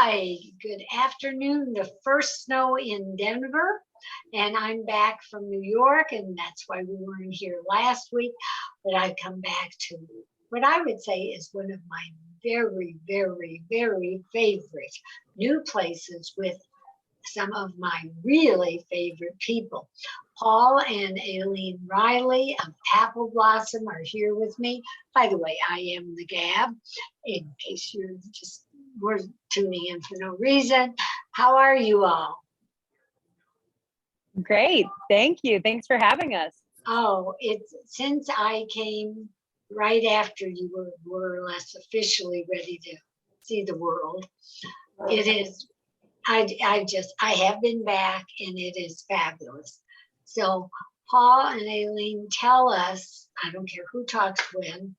Hi, good afternoon. The first snow in Denver, and I'm back from New York, and that's why we weren't here last week. But I come back to what I would say is one of my very, very, very favorite new places with some of my really favorite people. Paul and Aileen Reilly of Apple Blossom are here with me. By the way, I am the Gabb, in case you're just were tuning in for no reason. How are you all? Great. Thank you. Thanks for having us. Oh, it's since I came right after you were more or less officially ready to see the world. It is, I have been back and it is fabulous. So Paul and Aileen, tell us, I don't care who talks when,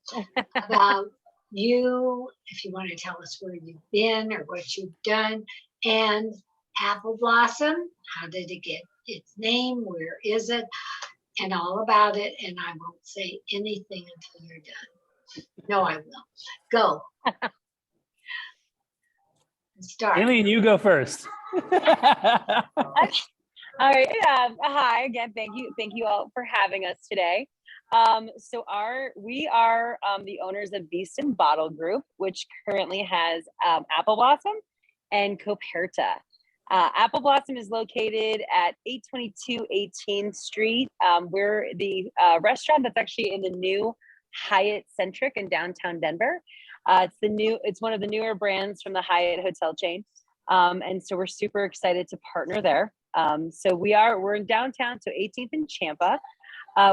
about you, if you want to tell us where you've been or what you've done, and Apple Blossom, how did it get its name, where is it, and all about it. And I won't say anything until you're done. No, I will. Go. Start. Aileen, you go first. All right. Hi again. Thank you all for having us today. So we are the owners of Beast and Bottle Group, which currently has Apple Blossom and Coperta. Apple Blossom is located at 822 18th Street. We're the restaurant that's actually in the new Hyatt Centric in downtown Denver. It's one of the newer brands from the Hyatt hotel chain. And so we're super excited to partner there. So we're in downtown, so 18th and Champa.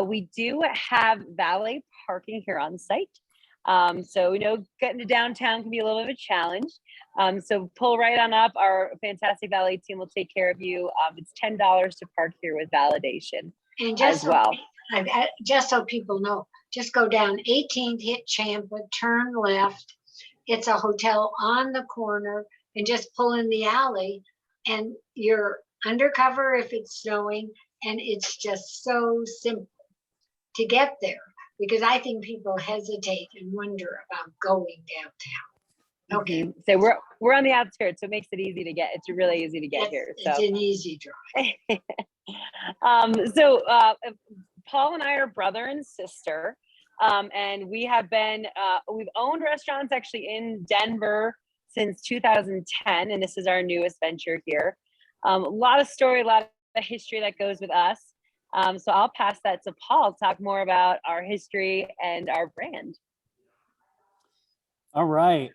We do have valet parking here on site. So getting to downtown can be a little bit of a challenge. So pull right on up. Our fantastic valet team will take care of you. It's $10 to park here with validation And just so people know, just go down 18th, hit Champa, turn left. It's a hotel on the corner, and just pull in the alley, and you're undercover if it's snowing, and it's just so simple to get there, because I think people hesitate and wonder about going downtown. Okay. So we're on the outskirts, so it makes it easy to get. It's really easy to get here. So it's an easy drive. Paul and I are brother and sister, and we've owned restaurants actually in Denver since 2010, and this is our newest venture here. A lot of story, a lot of history that goes with us. So I'll pass that to Paul, talk more about our history and our brand. All right.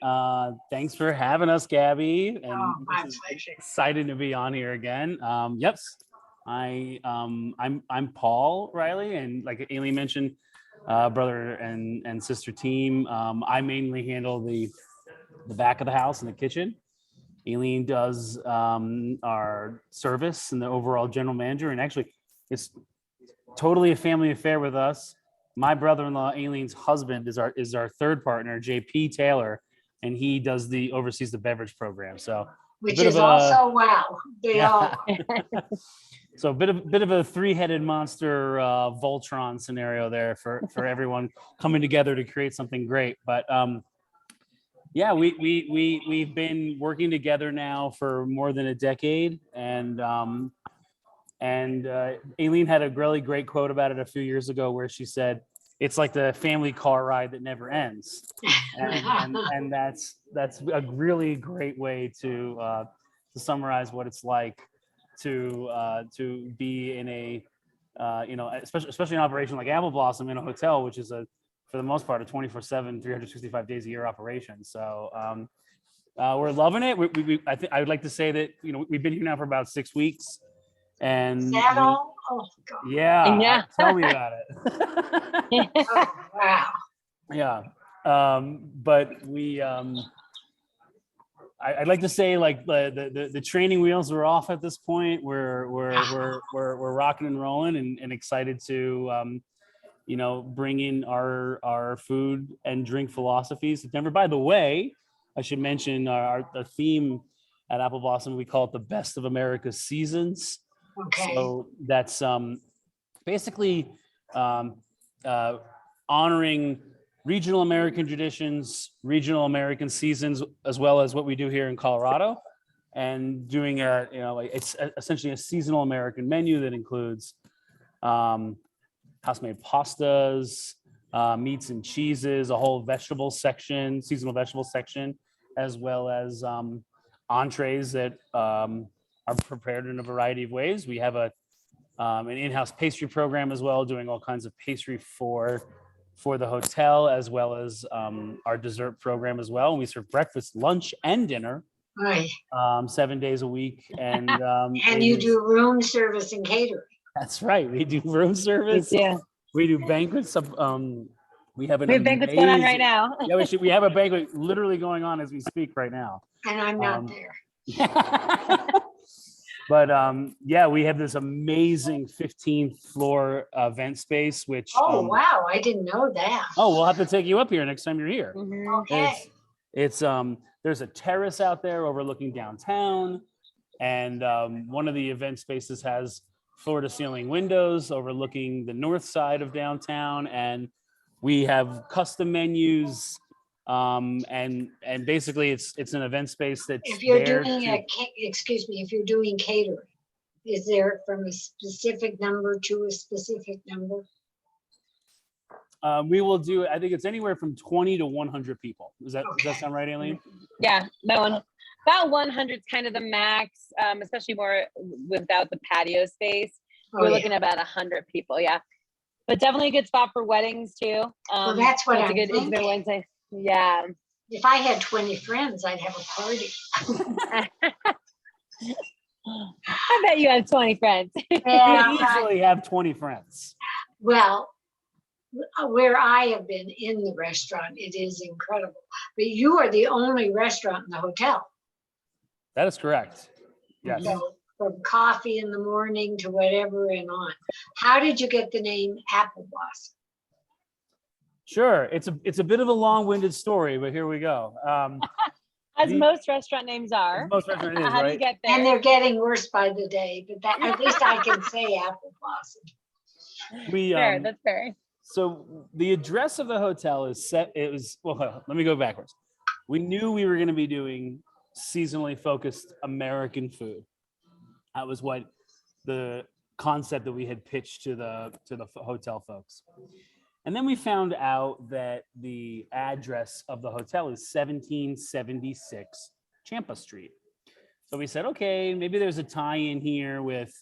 Thanks for having us, Gabby. And my pleasure. Excited to be on here again. Yep. I'm Paul Reilly, and like Aileen mentioned, brother and sister team. I mainly handle the back of the house and the kitchen. Aileen does our service and the overall general manager, and actually it's totally a family affair with us. My brother-in-law, Aileen's husband, is our third partner, JP Taylor, and he oversees the beverage program. So which is also wow. They all so a bit of a three-headed monster Voltron scenario there for everyone coming together to create something great. But yeah, we've been working together now for more than a decade, and Aileen had a really great quote about it a few years ago, where she said, "It's like the family car ride that never ends," and that's a really great way to summarize what it's like to be in a especially an operation like Apple Blossom in a hotel, which is for the most part a 24/7, 365 days a year operation. So we're loving it. I would like to say that we've been here now for about 6 weeks. And all? Oh God. Yeah. Tell me about it. Oh, wow. Yeah. But I'd like to say, like, the training wheels are off at this point. We're rocking and rolling, and excited to bring in our food and drink philosophies to Denver. By the way, I should mention our theme at Apple Blossom, we call it the best of America's seasons. Okay. So that's basically honoring regional American traditions, regional American seasons, as well as what we do here in Colorado, and doing it's essentially a seasonal American menu that includes house-made pastas, meats and cheeses, a whole vegetable section, seasonal vegetable section, as well as entrees that are prepared in a variety of ways. We have an in-house pastry program as well, doing all kinds of pastry for the hotel, as well as our dessert program as well. And we serve breakfast, lunch, and dinner Right. 7 days a week. And And you do room service and catering. That's right. We do room service. Yeah. We do banquets. We have We have banquets going on right now. Yeah, we have a banquet literally going on as we speak right now. And I'm not there. But yeah, we have this amazing 15th floor event space, which Wow, I didn't know that. we'll have to take you up here next time you're here. Mhm. Okay. It's there's a terrace out there overlooking downtown, and one of the event spaces has floor to ceiling windows overlooking the north side of downtown, and we have custom menus, and basically it's an event space that's If you're there doing to- if you're doing catering, is there from a specific number to a specific number? we will do, I think it's anywhere from 20 to 100 people. Does that Okay. sound right, Aileen? Yeah, about 100 is kind of the max, especially more without the patio space. Oh, We're yeah. looking at about 100 people, yeah. But definitely a good spot for weddings too. Well, that's what it's I'm a good thinking. Wednesday. Yeah. If I had 20 friends, I'd have a party. I bet you have 20 friends. Yeah, We easily have 20 friends. well, where I have been in the restaurant, it is incredible. But you are the only restaurant in the hotel. That is correct. Yes. So from coffee in the morning to whatever and on. How did you get the name Apple Blossom? Sure. It's a bit of a long-winded story, but here we go. As most restaurant names are. Most restaurant is, How do you right? get there? And they're getting worse by the day, but that, at least I can say Apple Blossom. We Fair, that's fair. So the address of the hotel is set. It was, well, let me go backwards. We knew we were going to be doing seasonally focused American food. That was what the concept that we had pitched to the hotel folks. And then we found out that the address of the hotel is 1776 Champa Street. So we said, okay, maybe there's a tie-in here with,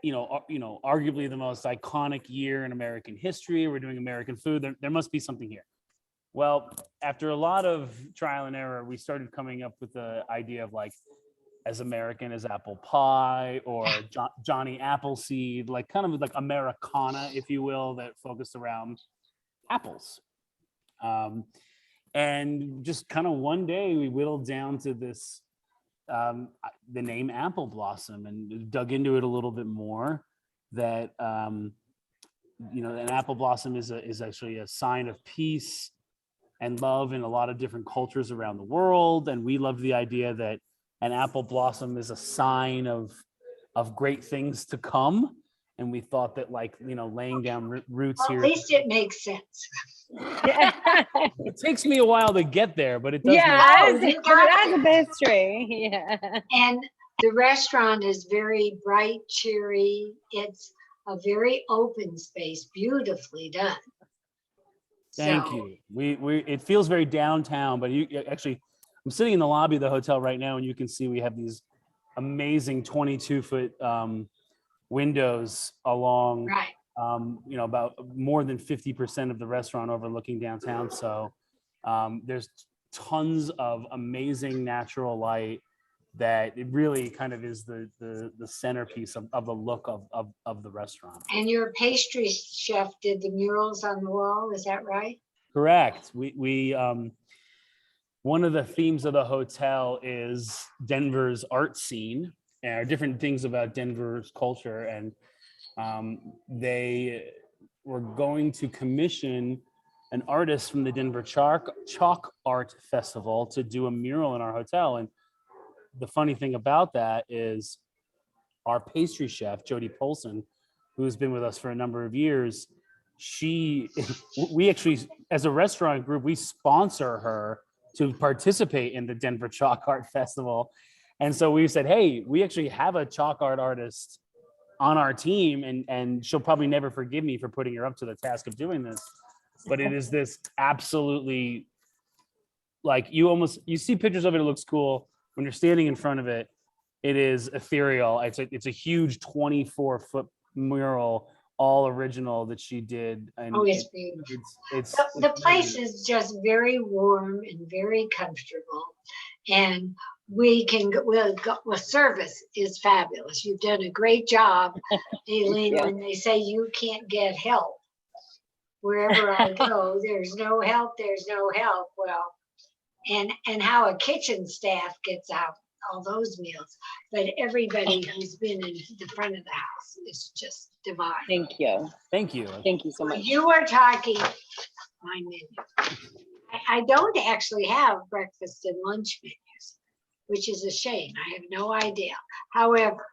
arguably the most iconic year in American history. We're doing American food. There must be something here. Well, after a lot of trial and error, we started coming up with the idea of like as American as apple pie or Johnny Appleseed, like kind of like Americana, if you will, that focused around apples. And just kind of one day we whittled down to this, the name Apple Blossom, and dug into it a little bit more. That an apple blossom is actually a sign of peace and love in a lot of different cultures around the world, and we love the idea that an apple blossom is a sign of great things to come. And we thought that, laying down roots Well, here. at least it makes sense. It takes me a while to get there, but it does. Yeah, Oh, you it got has a history. Yeah. And the restaurant is very bright, cheery. It's a very open space, beautifully done. Thank you. It feels very downtown, but I'm sitting in the lobby of the hotel right now, and you can see we have these amazing 22-foot windows along, Right. about more than 50% of the restaurant overlooking downtown. So there's tons of amazing natural light that it really kind of is the centerpiece of the look of the restaurant. And your pastry chef did the murals on the wall, is that right? Correct. We one of the themes of the hotel is Denver's art scene, and different things about Denver's culture. And they were going to commission an artist from the Denver Chalk Art Festival to do a mural in our hotel. And the funny thing about that is our pastry chef, Jody Polson, who's been with us for a number of years, we actually, as a restaurant group, we sponsor her to participate in the Denver Chalk Art Festival. And so we said, hey, we actually have a chalk art artist on our team, and she'll probably never forgive me for putting her up to the task of doing this. But it is this absolutely, like, you see pictures of it, it looks cool. When you're standing in front of it, it is ethereal. It's a huge 24-foot mural, all original, that she did. And Oh, it's beautiful. It's The place is just very warm and very comfortable, and we can go, well, service is fabulous. You've done a great job, Aileen. When they say you can't get help, wherever I go, there's no help, there's no help. Well, and how a kitchen staff gets out all those meals, but everybody who's been in the front of the house is just divine. Thank you. Thank you. Thank you so much. You are talking my menu. I don't actually have breakfast and lunch menus, which is a shame. I have no idea. However,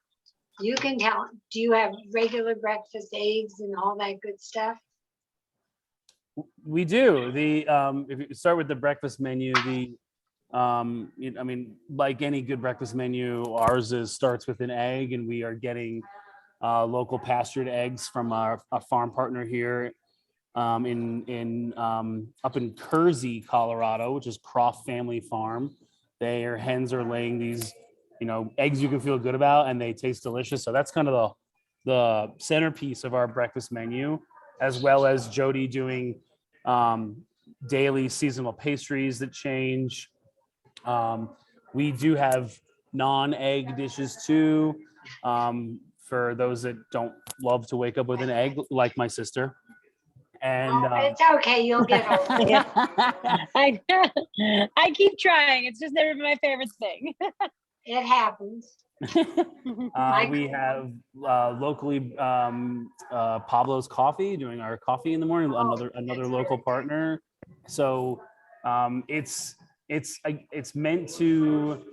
you can tell, do you have regular breakfast, eggs and all that good stuff? We do. If you start with the breakfast menu, like any good breakfast menu, ours starts with an egg, and we are getting local pastured eggs from our farm partner here up in Kersey, Colorado, which is Croft Family Farm. Their hens are laying these, eggs you can feel good about, and they taste delicious. So that's kind of the centerpiece of our breakfast menu, as well as Jody doing daily seasonal pastries that change. We do have non-egg dishes too, for those that don't love to wake up with an egg, like my sister. And it's okay, you'll get over it. I keep trying. It's just never been my favorite thing. It happens. We have locally Pablo's Coffee doing our coffee in the morning. Another local partner. So it's meant to,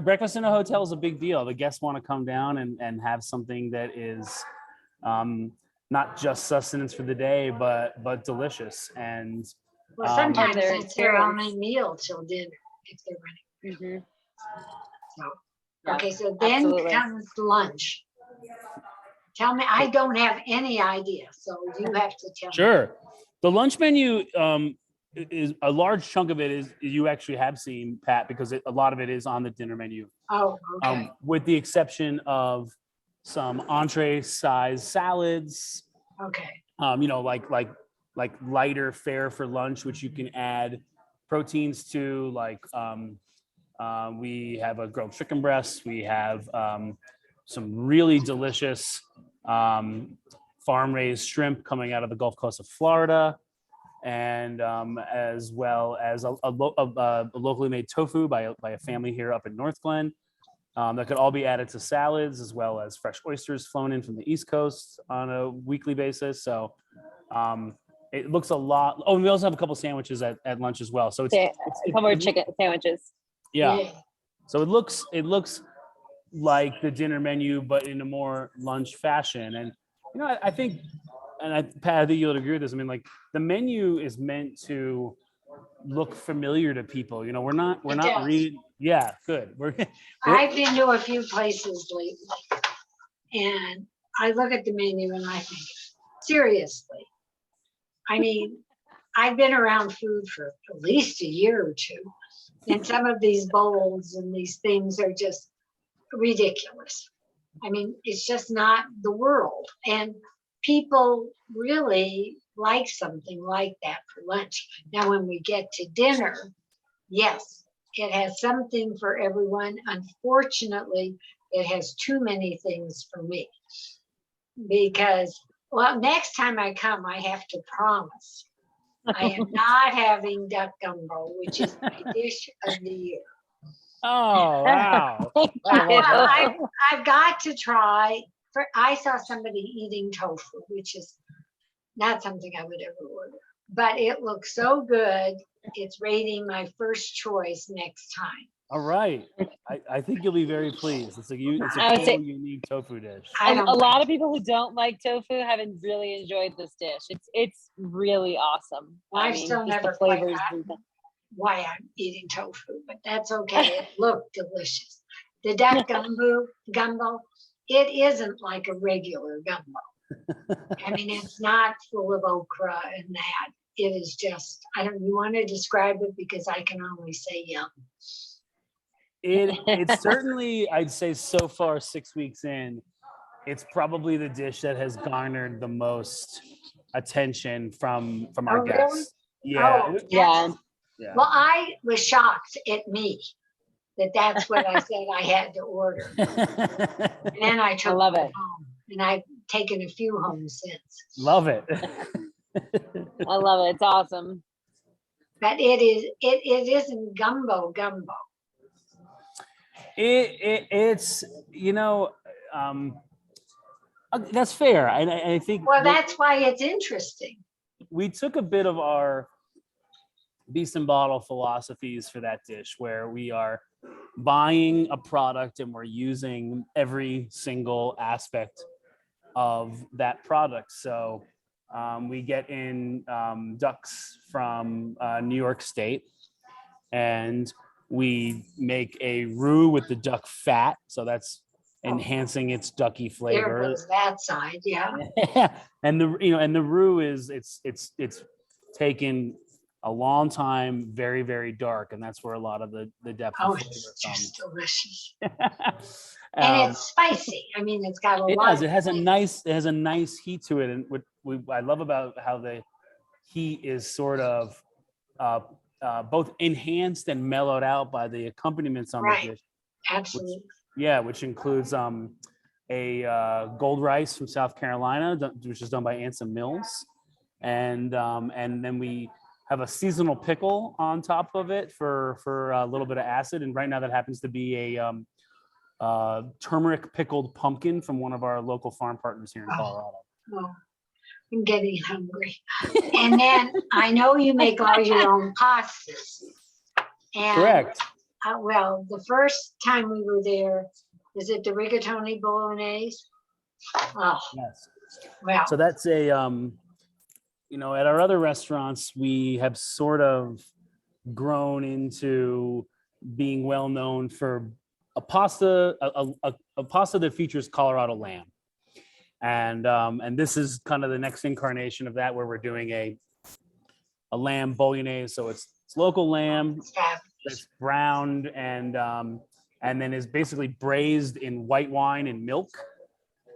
breakfast in a hotel is a big deal. The guests want to come down and have something that is not just sustenance for the day, but delicious. And well, sometimes their it's their only meal till dinner if they're running. Mm-hmm. So, Yeah, okay, so then absolutely. comes lunch. Tell me, I don't have any idea, so you have to tell me. Sure. The lunch menu is a large chunk of it is you actually have seen, Pat, because a lot of it is on the dinner menu. Oh, okay. With the exception of some entree size salads. Okay. Like lighter fare for lunch, which you can add proteins to, like we have a grilled chicken breast. We have some really delicious farm-raised shrimp coming out of the Gulf Coast of Florida, and as well as a locally made tofu by a family here up in North Glen. That could all be added to salads, as well as fresh oysters flown in from the East Coast on a weekly basis. So it looks a lot. Oh, and we also have a couple sandwiches at lunch as well. So it's a couple more chicken sandwiches. Yeah. So it looks like the dinner menu, but in a more lunch fashion. And I think, Pat, I think you'll agree with this. I mean, like, the menu is meant to look familiar to people. We're not reading. Yeah, good. I've been to a few places lately, and I look at the menu and I think, seriously. I mean, I've been around food for at least a year or two, and some of these bowls and these things are just ridiculous. I mean, it's just not the world, and people really like something like that for lunch. Now, when we get to dinner, yes, it has something for everyone. Unfortunately, it has too many things for me, because, well, next time I come, I have to promise I am not having duck gumbo, which is my dish of the year. Oh, wow. I've got to try. I saw somebody eating tofu, which is not something I would ever order, but it looks so good. It's rating my first choice next time. All right. I think you'll be very pleased. It's I a would cool, say- unique tofu dish. I A don't lot like of people who don't like tofu haven't really enjoyed this dish. It's really awesum. I've still just never the quite flavors. gotten why I'm eating tofu, but that's okay. It looked delicious. The duck gumbo, it isn't like a regular gumbo. I mean, it's not full of okra and that. It is just, I don't, you want to describe it because I can only say yum. It's certainly, I'd say so far 6 weeks in, it's probably the dish that has garnered the most attention from our Oh, really? guests. Yeah. Oh, Yeah. Yeah. Well, I was shocked at me that's what I said I had to order. And then I took love one it. home, and I've taken a few home since. Love it. I love it. It's awesome. But it isn't gumbo. It's that's fair. I think Well, that's why it's interesting. we took a bit of our beast and bottle philosophies for that dish, where we are buying a product and we're using every single aspect of that product. So we get in ducks from New York State, and we make a roux with the duck fat. So that's enhancing its ducky There flavor. goes that side, yeah. And the roux is it's taken a long time, very, very dark, and that's where a lot of the depth Oh, of flavor it's comes. just delicious. And it's spicy. I mean, it's got a It lot. does. It has a nice heat to it, and what I love about how the heat is sort of both enhanced and mellowed out by the accompaniments on Right. the dish. Absolutely. Which includes a gold rice from South Carolina, which is done by Anson Mills, and then we have a seasonal pickle on top of it for a little bit of acid. And right now that happens to be a turmeric pickled pumpkin from one of our local farm partners here in Colorado. Oh, I'm getting hungry. And then I know you make all your own pastas. And Correct. well, the first time we were there, is it the rigatoni bolognese? Oh, Yes. well, So that's a at our other restaurants, we have sort of grown into being well known for a pasta that features Colorado lamb. And this is kind of the next incarnation of that, where we're doing a lamb bolognese. So it's local lamb it's fabulous. that's browned and then is basically braised in white wine and milk,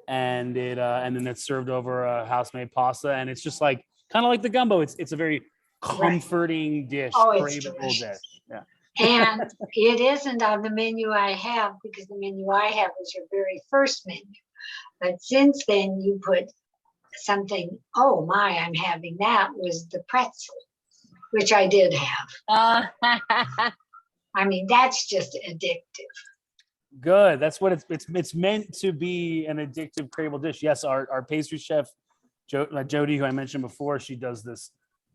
and then it's served over a house-made pasta, and it's just like kind of like the gumbo. It's a very comforting dish, Oh, it's craveable delicious. dish. Yeah. And it isn't on the menu I have, because the menu I have was your very first menu. But since then you put something, oh my, I'm having that, was the pretzel, which I did have. I mean, that's just addictive. Good. That's what it's meant to be, an addictive, craveable dish. Yes, our pastry chef, Jody, who I mentioned before, she does this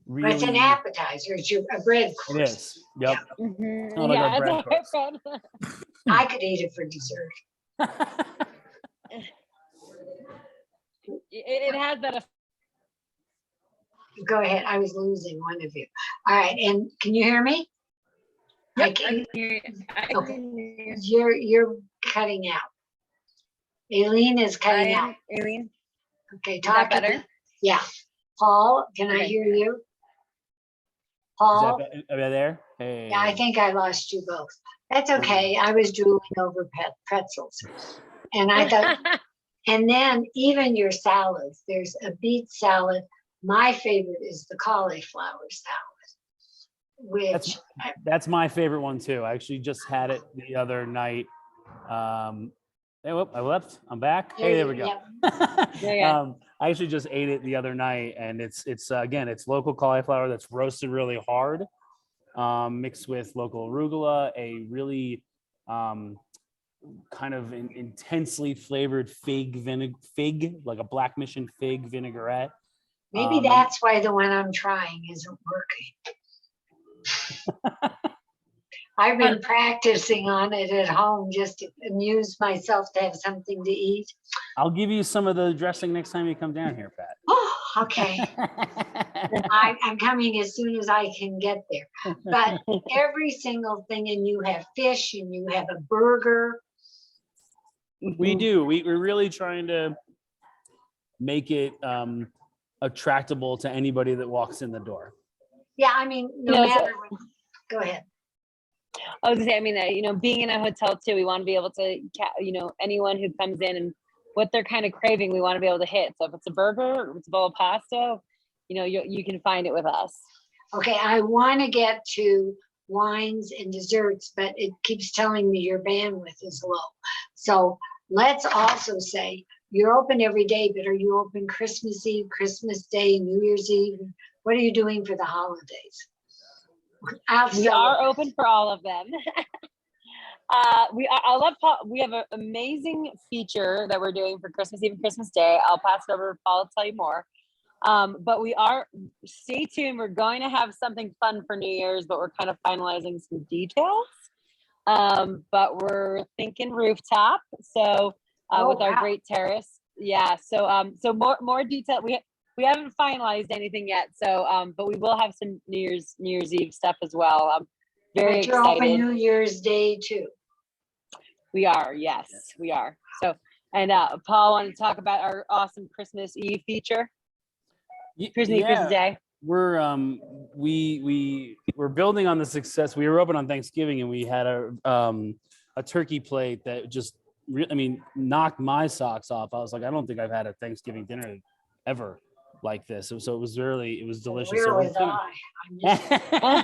really. It's an appetizer. It's a bread It course. is. Yep. Mhm. Oh, like our Yeah, bread it's course. I could eat it for dessert. it has that effect. Go ahead. I was losing one of you. All right. And can you hear me? I can. Okay. You're cutting out. Aileen is cutting out. Aileen, Okay, is that talk a better? bit. Yeah. Paul, can I Okay. hear you? Is Paul? that, are you there? Hey. Yeah, I think I lost you both. That's okay. I was drooling over pretzels. And I thought, and then even your salads, there's a beet salad. My favorite is the cauliflower salad, which That's my favorite one too. I actually just had it the other night. Hey, whoop, I left. I'm back. Hey, there we go. Yeah. I actually just ate it the other night, and it's again, it's local cauliflower that's roasted really hard, mixed with local arugula, a really kind of intensely flavored fig, like a black mission fig vinaigrette. maybe that's why the one I'm trying isn't working. I've been practicing on it at home just to amuse myself to have something to eat. I'll give you some of the dressing next time you come down here, Oh, okay. I'm coming as soon as I can get there. But every single thing, and you have fish and you have a burger. We do. We're really trying to make it attractable to anybody that walks in the door. Yeah, I mean, no matter what. Go ahead. I was gonna say, I mean, being in a hotel too, we want to be able to, anyone who comes in and what they're kind of craving, we want to be able to hit. So if it's a burger, if it's a bowl of pasta, you can find it with us. Okay, I want to get to wines and desserts, but it keeps telling me your bandwidth is low. So let's also say you're open every day, but are you open Christmas Eve, Christmas Day, New Year's Eve? What are you doing for the holidays? We are open for all of them. We have an amazing feature that we're doing for Christmas Eve and Christmas Day. I'll pass it over to Paul to tell you more. But stay tuned. We're going to have something fun for New Year's, but we're kind of finalizing some details. But we're thinking rooftop. So with our great terrace. Yeah. So more detail. We haven't finalized anything yet. So but we will have some New Year's Eve stuff as well. I'm very excited. You're open New Year's Day too. We are, yes, we are. So and Paul wanted to talk about our awesome Christmas Eve feature. Christmas Day. We're we're building on the success. We were open on Thanksgiving and we had a turkey plate that just knocked my socks off. I was like, I don't think I've had a Thanksgiving dinner ever like this. So it was delicious. Where was I?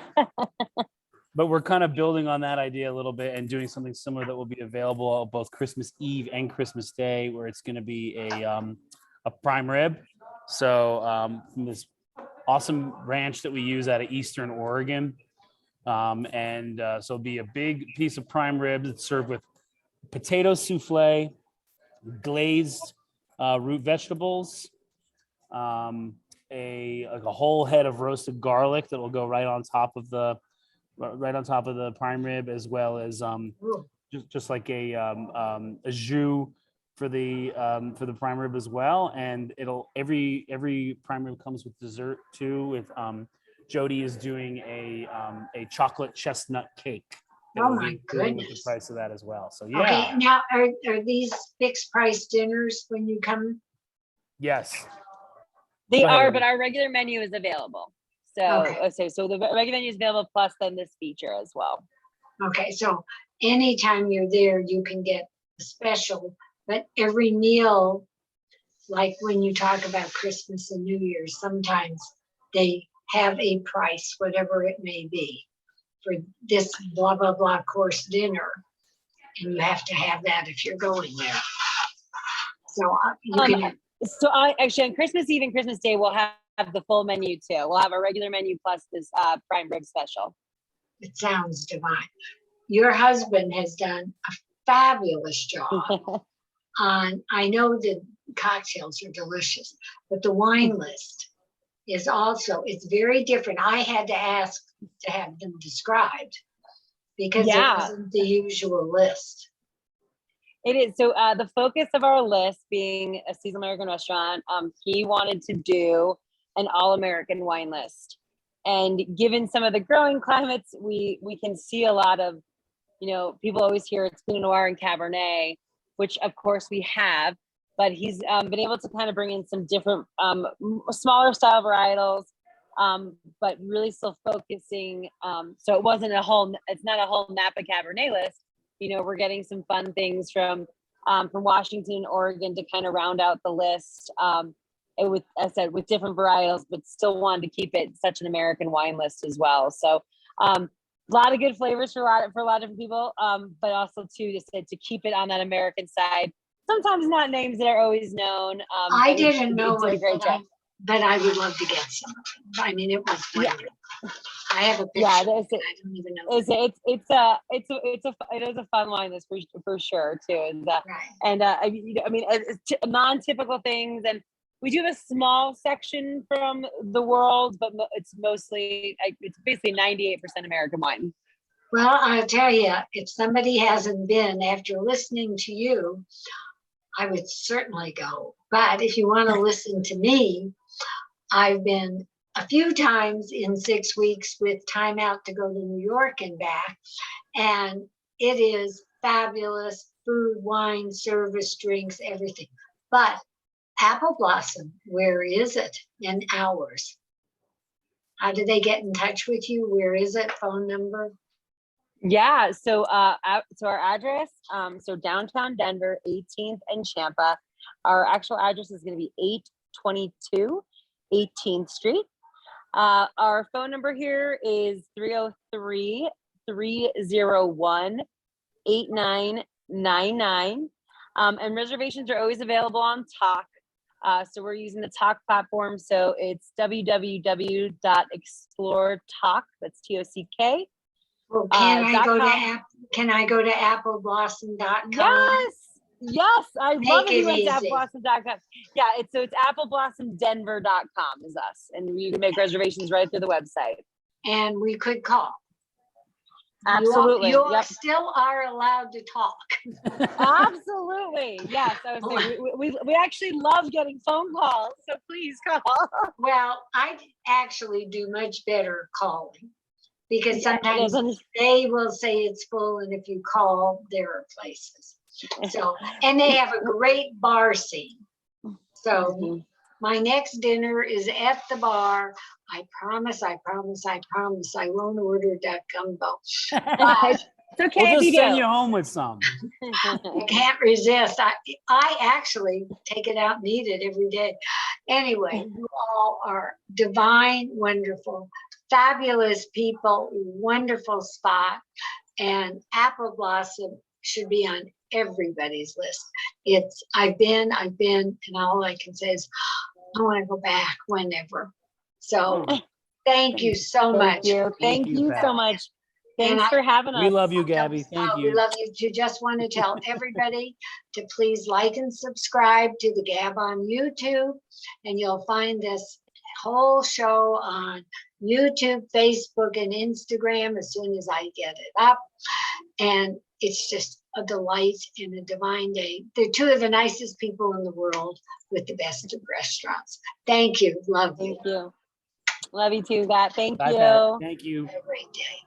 But we're kind of building on that idea a little bit and doing something similar that will be available both Christmas Eve and Christmas Day, where it's going to be a prime rib. So from this awesome ranch that we use out of Eastern Oregon. So it'll be a big piece of prime rib that's served with potato souffle, glazed root vegetables, a whole head of roasted garlic that will go right on top of the prime rib, as well as just like a jus for the prime rib as well. And every prime rib comes with dessert too. With Jody is doing a chocolate chestnut cake. Oh my goodness! With the price of that as well. So yeah. Okay, now are these fixed price dinners when you come? Yes. They are, but our regular menu is available. So the regular menu is available plus then this feature as well. Okay, so anytime you're there, you can get a special, but every meal, like when you talk about Christmas and New Year's, sometimes they have a price, whatever it may be, for this blah, blah, blah course dinner. And you have to have that if you're going there. So you can... So actually on Christmas Eve and Christmas Day, we'll have the full menu too. We'll have a regular menu plus this prime rib special. It sounds divine. Your husband has done a fabulous job on, I know the cocktails are delicious, but the wine list is also, it's very different. I had to ask to have them described because it wasn't the usual list. It is. So the focus of our list being a seasonal American restaurant, he wanted to do an all-American wine list. And given some of the growing climates, we can see a lot of, people always hear it's Pinot Noir and Cabernet, which of course we have, but he's been able to kind of bring in some different smaller style varietals, but really still focusing. So it's not a whole Napa Cabernet list. We're getting some fun things from Washington and Oregon to kind of round out the list. With different varietals, but still wanted to keep it such an American wine list as well. So a lot of good flavors for a lot of different people, but also too to keep it on that American side. Sometimes not names that are always known. I didn't know it, but I would love to get some. I mean, it was wonderful. I have a picture. I don't even know. It is a fun wine list for sure too. And it's non-typical things, and we do have a small section from the world, but it's basically 98% American wine. Well, I'll tell you, if somebody hasn't been after listening to you, I would certainly go. But if you want to listen to me, I've been a few times in 6 weeks with time out to go to New York and back. And it is fabulous food, wine, service, drinks, everything. But Apple Blossom, where is it in hours? How do they get in touch with you? Where is it? Phone number? Yeah, so so our address, so downtown Denver, 18th and Champa. Our actual address is going to be 822 18th Street. Our phone number here is 303-301-8999. And reservations are always available on Talk. So we're using the Talk platform. So it's www.exploretalk, that's TOCK. Well, can I go to appleblossom.com? Yes, I love Make it. You it went to easy. appleblossom.com. Yeah, it's appleblosomdenver.com is us, and you can make reservations right through the website. And we could call. Absolutely. You Yep. still are allowed to talk. Absolutely. Yes. I was saying, we actually love getting phone calls, so please call. Well, I actually do much better calling because Yeah, sometimes they will say it's full, and if you call, there are places. So, and they have a great bar scene. So my next dinner is at the bar. I promise I won't order duck gumbo. But It's okay We'll if just you send do. you home with some. I can't resist. I actually take it out and eat it every day. Anyway, you all are divine, wonderful, fabulous people, wonderful spot, and Apple Blossom should be on everybody's list. I've been, and all I can say is I want to go back whenever. So thank you so much. Thank you Pat. so much. Thanks for having us. We love you, Gabby. Thank We you. love you too. Just want to tell everybody to please like and subscribe to the Gabb on YouTube, and you'll find this whole show on YouTube, Facebook, and Instagram as soon as I get it up. And it's just a delight and a divine day. They're two of the nicest people in the world with the best of restaurants. Thank you. Love you. Thank you. Love you too, Pat. Thank Bye, you. Pat. Thank you. Have a great day.